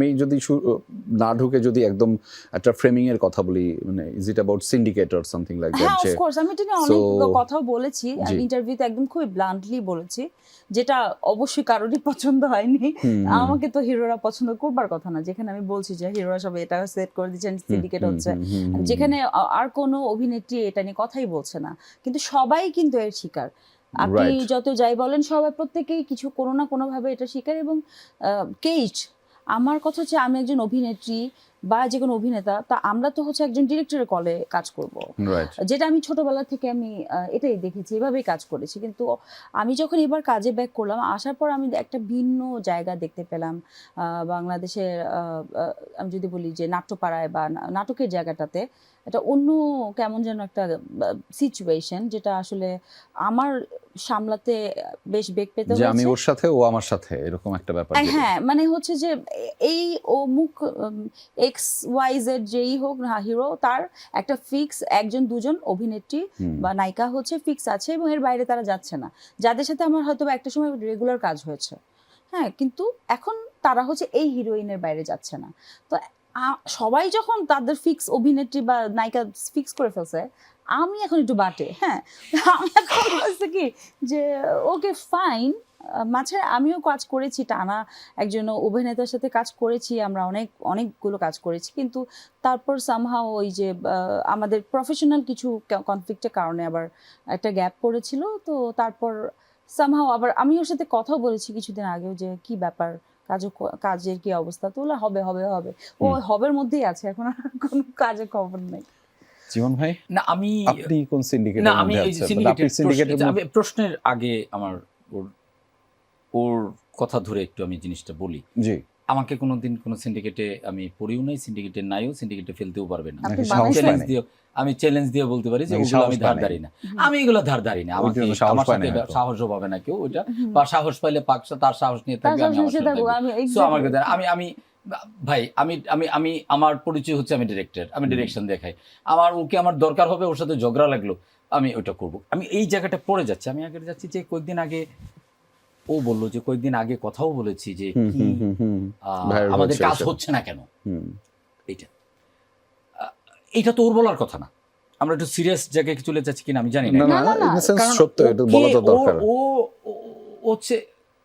আমি যদি না ঢুকে যদি একদম একটা ফ্রেমিং এর কথা বলি, মানে is it about syndicate or something like that? হ্যাঁ, অফ কোর্স আমি এটা নিয়ে অনেক কথাও বলেছি, ইন্টারভিউতে একদম খুবই ব্লান্টলি বলেছি, যেটা অবশ্যই কারোরই পছন্দ হয়নি। আমাকে তো হিরোরা পছন্দ করবার কথা না, যেখানে আমি বলছি যে হিরোরা সব এটা সেট করে দিচ্ছেন, সিন্ডিকেট হচ্ছে, যেখানে আর কোনো অভিনেত্রী এটা নিয়ে কথাই বলছে না, কিন্তু সবাই কিন্তু এর শিকার। আপনি যত যাই বলেন, সবাই প্রত্যেকেই কিছু কোনো না কোনো ভাবে এটা শিকার। এবং কেইচ আমার কথা হচ্ছে, আমি একজন অভিনেত্রী বা যে কোনো অভিনেতা, তা আমরা তো হচ্ছে একজন ডিরেক্টরের কলে কাজ করব, যেটা আমি ছোটবেলা থেকে আমি এটাই দেখেছি, এভাবেই কাজ করেছি। কিন্তু আমি যখন এবার কাজে ব্যাক করলাম, আসার পর আমি একটা ভিন্ন জায়গা দেখতে পেলাম বাংলাদেশের। আমি যদি বলি যে নাট্যপাড়ায় বা নাটকের জায়গাটাতে এটা অন্য কেমন যেন একটা সিচুয়েশন, যেটা আসলে আমার সামলাতে বেশ বেগ পেতে হয়েছে। আমি ওর সাথে, ও আমার সাথে, এরকম একটা ব্যাপার। হ্যাঁ, মানে হচ্ছে যে এই অমুক এক্স ওয়াই জেড যেই হোক না হিরো, তার একটা ফিক্স একজন দুজন অভিনেত্রী বা নায়িকা হচ্ছে ফিক্স আছে, এবং এর বাইরে তারা যাচ্ছে না, যাদের সাথে আমার হয়তো একটা সময় রেগুলার কাজ হয়েছে। হ্যাঁ, কিন্তু এখন তারা হচ্ছে এই হিরোইনের বাইরে যাচ্ছে না। তো সবাই যখন তাদের ফিক্স অভিনেত্রী বা নায়িকা ফিক্স করে ফেলছে, আমি এখন একটু বাটে। হ্যাঁ, আমি এখন বলছি কি যে ওকে ফাইন, মাঝে আমিও কাজ করেছি, টানা একজন অভিনেতার সাথে কাজ করেছি, আমরা অনেকগুলো কাজ করেছি, কিন্তু তারপর সামহাও ওই যে আমাদের প্রফেশনাল কিছু কনফ্লিক্টের কারণে আবার একটা গ্যাপ পড়েছিল। তো তারপর সামহাও আবার আমি ওর সাথে কথাও বলেছি কিছুদিন আগেও, যে কি ব্যাপার, কাজের কি অবস্থা, তো হবে হবে হবে, ও হবের মধ্যেই আছে, এখন আর কোনো কাজের খবর নেই। জীবন ভাই, না আমি আপনি কোন সিন্ডিকেটের মধ্যে আছেন? আমি প্রশ্নের আগে আমার ওর কথা ধরে একটু আমি জিনিসটা বলি। জি, আমাকে কোনোদিন কোনো সিন্ডিকেটে আমি পড়িও নাই, সিন্ডিকেটে নাইও, সিন্ডিকেটে ফেলতেও পারবে না। আমি চ্যালেঞ্জ দিয়ে বলতে পারি যে ওগুলো আমি ধারধারি না, আমি এগুলো ধারধারি না, আমাকে আমার সাথে সাহসও পাবে না কেউ ওইটা, বা সাহস পাইলে তার সাহস নিয়ে থাকবে, আমি ভাই আমি আমি আমি আমার পরিচয় হচ্ছে আমি ডিরেক্টর, আমি ডিরেকশন দেখাই, ওকে আমার দরকার হবে, ওর সাথে ঝগড়া লাগলো আমি ওইটা করব। আমি এই জায়গাটা পড়ে যাচ্ছি। আমি আগে যাচ্ছি যে কয়েকদিন আগে ও বললো যে কয়েকদিন আগে কথাও বলেছি যে আমাদের কাজ হচ্ছে না কেন, এইটা তো ওর বলার কথা না। আমরা একটু সিরিয়াস জায়গায় চলে যাচ্ছি কিনা আমি জানি না, ও হচ্ছে,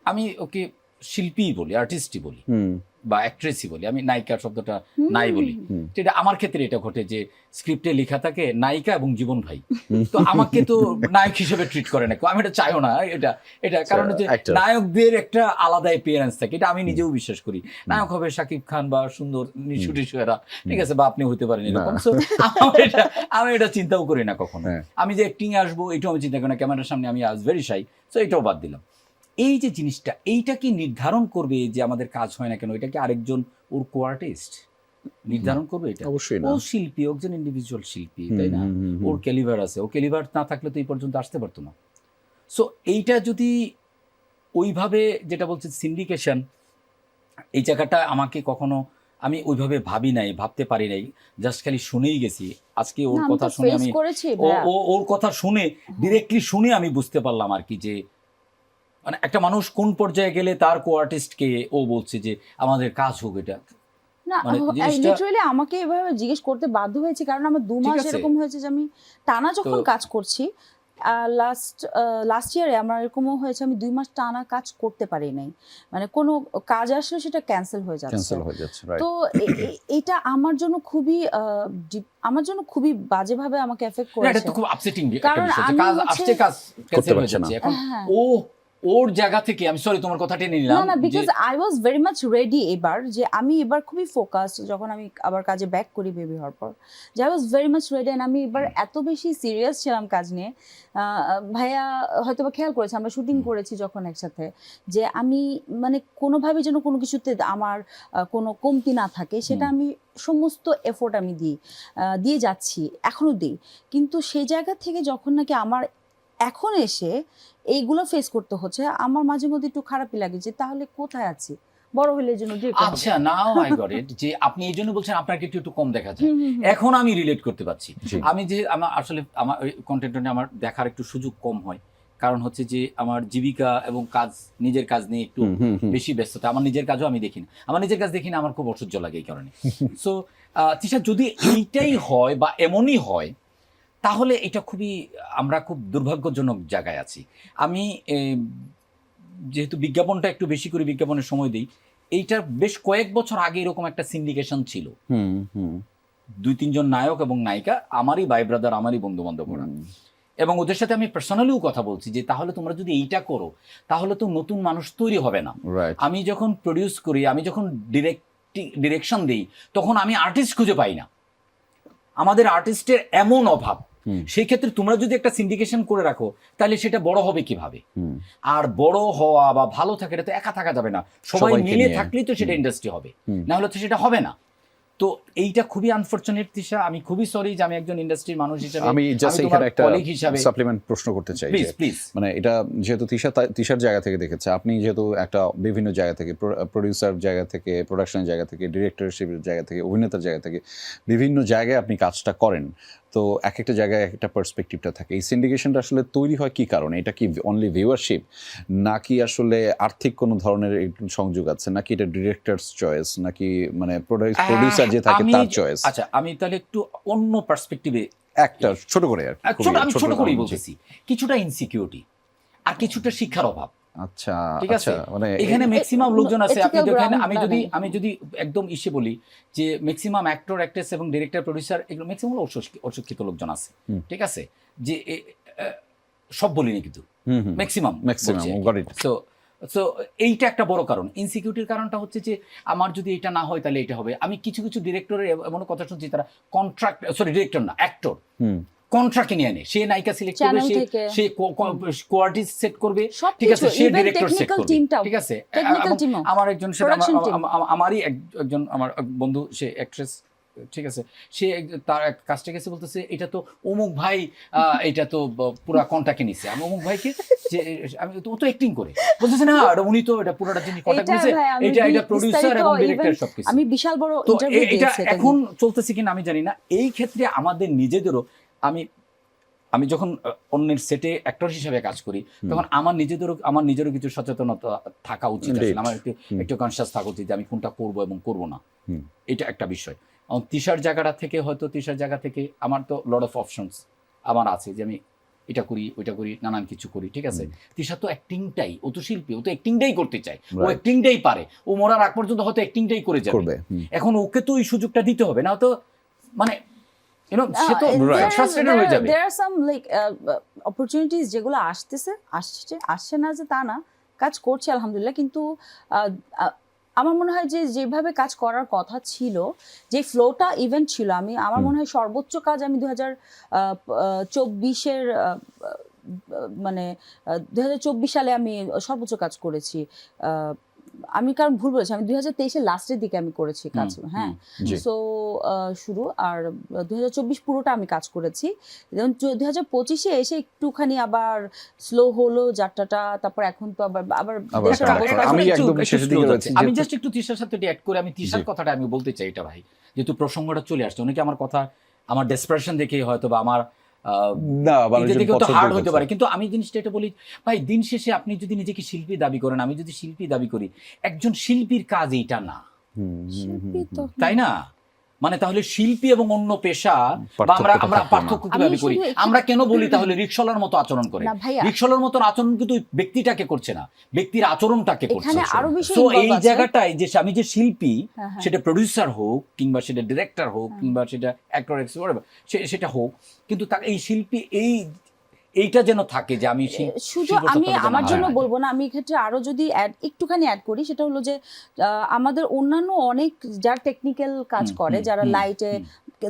আমি ওকে শিল্পী বলি, আর্টিস্টই বলি বা অ্যাক্ট্রেসই বলি, আমি নায়িকা শব্দটা নাই বলি। এটা আমার ক্ষেত্রে এটা ঘটে যে স্ক্রিপ্টে লেখা থাকে নায়িকা এবং জীবন ভাই, তো আমাকে তো নায়ক হিসেবে ট্রিট করে না কেউ, আমি এটা চাইও না। এটা কারণ হচ্ছে নায়কদের একটা আলাদা অ্যাপিয়ারেন্স থাকে, এটা আমি নিজেও বিশ্বাস করি। নায়ক হবে শাকিব খান বা সুন্দর নিশুটিসেরা, ঠিক আছে, বা আপনি হইতে পারেন এরকম। আমি এটা চিন্তাও করি না কখনো। আমি যে অ্যাক্টিং আসবো এটাও আমি চিন্তা করি না, ক্যামেরার সামনে আমি আজ ভেরি শাই, সো এটাও বাদ দিলাম। এই যে জিনিসটা, এইটা কি নির্ধারণ করবে যে আমাদের কাজ হয় না কেন? এটা কি আরেকজন ওর কো-আর্টিস্ট নির্ধারণ করবে? এটা অবশ্যই না। ও শিল্পী, একজন ইন্ডিভিজুয়াল শিল্পী, তাই না? ওর ক্যালিভার আছে, ও ক্যালিভার না থাকলে তো এই পর্যন্ত আসতে পারতো না। সো এইটা যদি ওইভাবে, যেটা বলছে সিন্ডিকেশন, এই জায়গাটা আমাকে কখনো আমি ওইভাবে ভাবি নাই, ভাবতে পারি নাই, জাস্ট খালি শুনেই গেছি। আজকে ওর কথা শুনে আমি ওর কথা শুনে ডিরেক্টলি শুনে আমি বুঝতে পারলাম আর কি, যে মানে একটা মানুষ কোন পর্যায়ে গেলে তার কো-আর্টিস্টকে ও বলছে যে আমাদের কাজ হোক। এটা না, লিটারালি আমাকে এভাবে জিজ্ঞেস করতে বাধ্য হয়েছে, কারণ আমার 2 মাস এরকম হয়েছে যে আমি টানা যখন কাজ করছি, লাস্ট ইয়ারে আমার এরকমও হয়েছে, আমি 2 মাস টানা কাজ করতে পারি নাই, মানে কোনো কাজ আসলে সেটা ক্যান্সেল হয়ে যাচ্ছে। তো এটা আমার জন্য খুবই বাজেভাবে আমাকে এফেক্ট করেছে। এটা তো খুব আপসেটিং, কারণ কাজ আসছে, কাজ ক্যান্সেল হয়ে যাচ্ছে। এখন ওর জায়গা থেকে আমি সরি তোমার কথা টেনে নিলাম, না, because I was very much ready এবার, যে আমি এবার খুবই ফোকাস, যখন আমি আবার কাজে ব্যাক করি বেবি হওয়ার পর, যে I was very much ready, and আমি এবার এত বেশি সিরিয়াস ছিলাম কাজ নিয়ে। ভাইয়া হয়তো বা খেয়াল করেছে, আমরা শুটিং করেছি যখন একসাথে, যে আমি মানে কোনোভাবে যেন কোনো কিছুতে আমার কোনো কমতি না থাকে, সেটা আমি সমস্ত এফোর্ট আমি দিয়ে যাচ্ছি, এখনো দিই। কিন্তু সেই জায়গা থেকে যখন নাকি আমার এখন এসে এইগুলো ফেস করতে হচ্ছে, আমার মাঝে মধ্যে একটু খারাপই লাগে, যে তাহলে কোথায় আছি, বড় হলে জন্য। আচ্ছা, নাও আই গট ইট, যে আপনি এই জন্য বলছেন আপনাকে একটু কম দেখা যায়। এখন আমি রিলেট করতে পারছি। আমি যে আমার আসলে আমার কন্টেন্ট আমার দেখার একটু সুযোগ কম হয়, কারণ হচ্ছে যে আমার জীবিকা এবং কাজ, নিজের কাজ নিয়ে একটু বেশি ব্যস্ততা। আমার নিজের কাজও আমি দেখি না, আমার নিজের কাজ দেখি না, আমার খুব অসহ্য লাগে এই কারণে। সো তিশা, যদি এইটাই হয় বা এমনই হয়, তাহলে এটা খুবই, আমরা খুব দুর্ভাগ্যজনক জায়গায় আছি। আমি যেহেতু বিজ্ঞাপনটা একটু বেশি করে বিজ্ঞাপনের সময় দিই, এইটার বেশ কয়েক বছর আগে এরকম একটা সিন্ডিকেশন ছিল, 2-3 জন নায়ক এবং নায়িকা, আমারই ভাই ব্রাদার, আমারই বন্ধু বান্ধব, এবং ওদের সাথে আমি পার্সোনালিও কথা বলছি যে তাহলে তোমরা যদি এইটা করো তাহলে তো নতুন মানুষ তৈরি হবে না। আমি যখন প্রডিউস করি, আমি যখন ডিরেকশন দিই, তখন আমি আর্টিস্ট খুঁজে পাই না, আমাদের আর্টিস্টের এমন অভাব। সেই ক্ষেত্রে তোমরা যদি একটা সিন্ডিকেশন করে রাখো, তাহলে সেটা বড় হবে কিভাবে? আর বড় হওয়া বা ভালো থাকে, এটা তো একা থাকা যাবে না, সবাই মিলে থাকলেই তো সেটা ইন্ডাস্ট্রি হবে, না হলে তো সেটা হবে না। তো এইটা খুবই আনফরচুনেট তিশা, আমি খুবই সরি যে আমি একজন ইন্ডাস্ট্রির মানুষ হিসেবে, আমি জাস্ট এখানে একটা সাপ্লিমেন্ট প্রশ্ন করতে চাই। প্লিজ। মানে এটা যেহেতু তিশার জায়গা থেকে দেখেছে, আপনি যেহেতু একটা বিভিন্ন জায়গা থেকে, প্রোডিউসার জায়গা থেকে, প্রোডাকশনের জায়গা থেকে, ডিরেক্টরশিপের জায়গা থেকে, অভিনেতার জায়গা থেকে, বিভিন্ন জায়গায় আপনি কাজটা করেন, তো এক একটা জায়গায় একটা পার্সপেক্টিভটা থাকে। এই সিন্ডিকেশনটা আসলে তৈরি হয় কি কারণে? এটা কি অনলি ভিউয়ারশিপ, নাকি আসলে আর্থিক কোনো ধরনের সংযোগ আছে, নাকি এটা ডিরেক্টরস চয়েস, নাকি মানে প্রোডিউসার যে থাকে তার চয়েস? আচ্ছা, আমি তাহলে একটু অন্য পার্সপেক্টিভে একটা ছোট করে আমি ছোট করেই বলতেছি। কিছুটা ইনসিকিউরিটি আর কিছুটা শিক্ষার অভাব। আচ্ছা, ঠিক আছে, মানে এখানে ম্যাক্সিমাম লোকজন আছে, আপনি দেখেন, আমি যদি একদম ইসে বলি যে ম্যাক্সিমাম অ্যাক্টর, অ্যাক্ট্রেস এবং ডিরেক্টর, প্রডিউসার, এগুলো ম্যাক্সিমাম অশিক্ষিত লোকজন আছে। ঠিক আছে, যে সব বলিনি কিন্তু ম্যাক্সিমাম। সো এইটা একটা বড় কারণ। ইনসিকিউরিটির কারণটা হচ্ছে যে আমার যদি এটা না হয় তাহলে এটা হবে। আমি কিছু ডিরেক্টরের এমন কথা শুনছি, তারা কন্ট্রাক্ট, ডিরেক্টর না, অ্যাক্টর কন্ট্রাক্ট নিয়ে আনে, সে নায়িকা সিলেক্ট করবে, সে কোয়ার্টিস্ট সেট করবে, ঠিক আছে, সে ডিরেক্টর সেট করবে, ঠিক আছে। আমার একজন, আমারই একজন আমার বন্ধু, সে অ্যাক্ট্রেস, ঠিক আছে, সে তার কাজটা গেছে, বলতেছে এটা তো অমুক ভাই, এটা তো পুরা কন্ট্রাক্টে নিছে। আমি অমুক ভাইকে, যে আমি ও তো অ্যাক্টিং করে, বলতেছে না উনি তো এটা পুরোটা যিনি কন্ট্রাক্ট নিছে, এটা প্রোডিউসার এবং ডিরেক্টর সবকিছু। আমি বিশাল বড় ইন্টারভিউ দিয়েছি, এটা এখন চলতেছে কিনা আমি জানি না। এই ক্ষেত্রে আমাদের নিজেদেরও, আমি যখন অন্যের সেটে অ্যাক্টর হিসেবে কাজ করি, তখন আমার নিজেরও কিছু সচেতনতা থাকা উচিত আছে, আমার একটু কনসিয়াস থাকা উচিত যে আমি কোনটা করবো এবং করবো না। এটা একটা বিষয়। তিশার জায়গাটা থেকে আমার তো লট অফ অপশনস আমার আছে, যে আমি এটা করি, ওইটা করি, নানান কিছু করি, ঠিক আছে। তিশা তো অ্যাক্টিংটাই, ও তো শিল্পী, ও তো অ্যাক্টিংটাই করতে চায়, ও অ্যাক্টিংটাই পারে, ও মরার আগ পর্যন্ত হয়তো অ্যাক্টিংটাই করে যাবে। এখন ওকে তো ওই সুযোগটা দিতে হবে, না তো মানে সে তো ফ্রাস্ট্রেটেড হয়ে যাবে। there are some like opportunities যেগুলো আসছে না যে তা না, কাজ করছে আলহামদুলিল্লাহ, কিন্তু আমার মনে হয় যে যেভাবে কাজ করার কথা ছিল, যে ফ্লোটা ইভেন্ট ছিল, আমার মনে হয় সর্বোচ্চ কাজ আমি 2024-এর মানে 2024 সালে আমি সর্বোচ্চ কাজ করেছি। আমি কারণ ভুল বলেছি, আমি 2023-এর লাস্টের দিকে আমি করেছি কাজ, হ্যাঁ। সো শুরু, আর 2024 পুরোটা আমি কাজ করেছি। 2025-এ এসে একটুখানি আবার স্লো হলো যাত্রাটা, তারপর এখন তো আবার দেশের অবস্থা। আমি জাস্ট একটু তিশার সাথে অ্যাড করে, আমি তিশার কথাটা আমি বলতে চাই, এটা ভাই, যেহেতু প্রসঙ্গটা চলে আসছে, অনেকে আমার কথা, আমার ডেসপারেশন দেখেই হয়তো বা আমার হার্ড হতে পারে, কিন্তু আমি জিনিসটা এটা বলি, ভাই, দিন শেষে আপনি যদি নিজেকে শিল্পী দাবি করেন, আমি যদি শিল্পী দাবি করি, একজন শিল্পীর কাজ এইটা না, তাই না? মানে তাহলে শিল্পী এবং অন্য পেশা বা আমরা পার্থক্য কিভাবে করি? আমরা কেন বলি তাহলে রিকশালার মতো আচরণ করে? রিকশালার মতো আচরণ কিন্তু ব্যক্তিটাকে করছে না, ব্যক্তির আচরণটাকে করছে। তো এই জায়গাটায় যে আমি যে শিল্পী, সেটা প্রোডিউসার হোক, কিংবা সেটা ডিরেক্টর হোক, কিংবা সেটা অ্যাক্টর, সেটা হোক, কিন্তু তার এই শিল্পী এইটা যেন থাকে যে আমি শুধু আমি আমার জন্য বলবো না, আমি এক্ষেত্রে আরো যদি একটুখানি অ্যাড করি, সেটা হলো যে আমাদের অন্যান্য অনেক যারা টেকনিক্যাল কাজ করে, যারা লাইটে,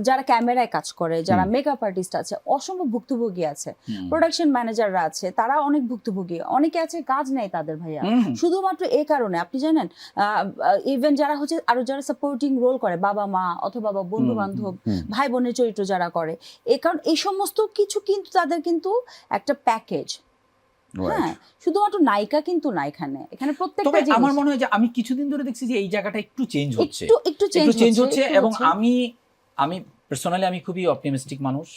যারা ক্যামেরায় কাজ করে, যারা মেকআপ আর্টিস্ট আছে, অসম্ভব ভুক্তভোগী আছে, প্রোডাকশন ম্যানেজাররা আছে, তারা অনেক ভুক্তভোগী, অনেকে আছে কাজ নেই তাদের, ভাইয়া, শুধুমাত্র এই কারণে। আপনি জানেন, ইভেন যারা হচ্ছে আরো যারা সাপোর্টিং রোল করে, বাবা মা অথবা বন্ধু বান্ধব, ভাই বোনের চরিত্র যারা করে, এই কারণ এই সমস্ত কিছু কিন্তু তাদের কিন্তু একটা প্যাকেজ, হ্যাঁ, শুধুমাত্র নায়িকা কিন্তু না, এখানে প্রত্যেকটা জিনিস। আমার মনে হয় যে আমি কিছুদিন ধরে দেখছি যে এই জায়গাটা একটু চেঞ্জ হচ্ছে, এবং আমি পার্সোনালি আমি খুবই অপটিমিস্টিক মানুষ।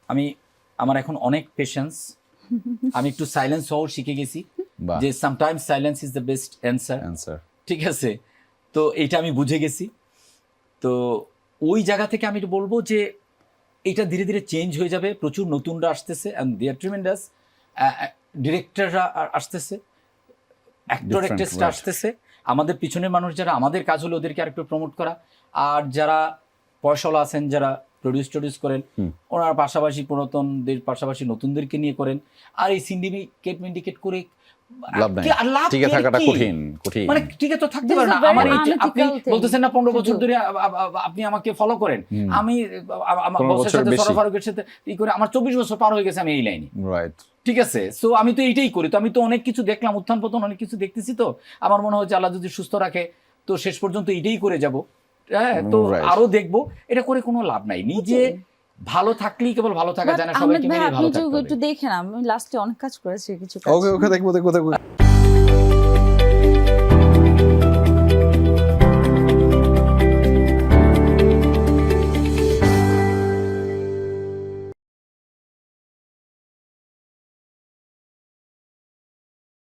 আমি আমার এখন অনেক পেশেন্স, আমি একটু সাইলেন্স হও শিখে গেছি, বাহ, যে sometimes silence is the best answer. Answer. ঠিক আছে, তো এইটা আমি বুঝে গেছি। তো ওই জায়গা থেকে আমি একটু বলবো যে এটা ধীরে ধীরে চেঞ্জ হয়ে যাবে, প্রচুর নতুনরা আসতেছে, অ্যান্ড দে আর ট্রিমেন্ডাস, ডিরেক্টররা আসতেছে, অ্যাক্টর Different, অ্যাক্ট্রেসরা right. আসতেছে। আমাদের পিছনের মানুষ যারা, আমাদের কাজ হলো ওদেরকে আরেকটু প্রমোট করা। আর যারা পয়সাওয়ালা আছেন, যারা প্রডিউস করেন, ওনার পাশাপাশি পুরাতনদের পাশাপাশি নতুনদেরকে নিয়ে করেন। আর এই সিন্ডিকেট করে লাভ নাই, আর লাভ টিকে কি আর থাকাটা কি? কঠিন কঠিন। মানে টিকে তো থাকতে This পারে is না। a very আমার এই যে আপনি unethical thing বলতেছেন না 15 to বছর do. ধরে আপনি আমাকে ফলো করেন, আমি আমার 15 বসের বছর সাথে বেশি। সরফ ফারুকের সাথে ই করে আমার 24 বছর পার হয়ে গেছে আমি এই লাইনে। রাইট। ঠিক আছে, সো আমি তো এইটাই করি। তো আমি তো অনেক কিছু দেখলাম, উত্থান পতন অনেক কিছু দেখতেছি। তো আমার মনে হয় যে আল্লাহ যদি সুস্থ রাখে তো শেষ পর্যন্ত এইটাই করে যাব। হ্যাঁ, তো Right. আরো দেখবো, এটা করে কোনো লাভ নাই। নিজে ভালো থাকলেই কেবল ভালো থাকা But যায় না, আহমেদ সবাইকে ভাই, মিলে আপনি ভালো একটু থাকতে হবে। একটু দেখেন, আমি লাস্টে অনেক কাজ করেছি, কিছু কাজ। ওকে ওকে, দেখবো দেখবো দেখবো।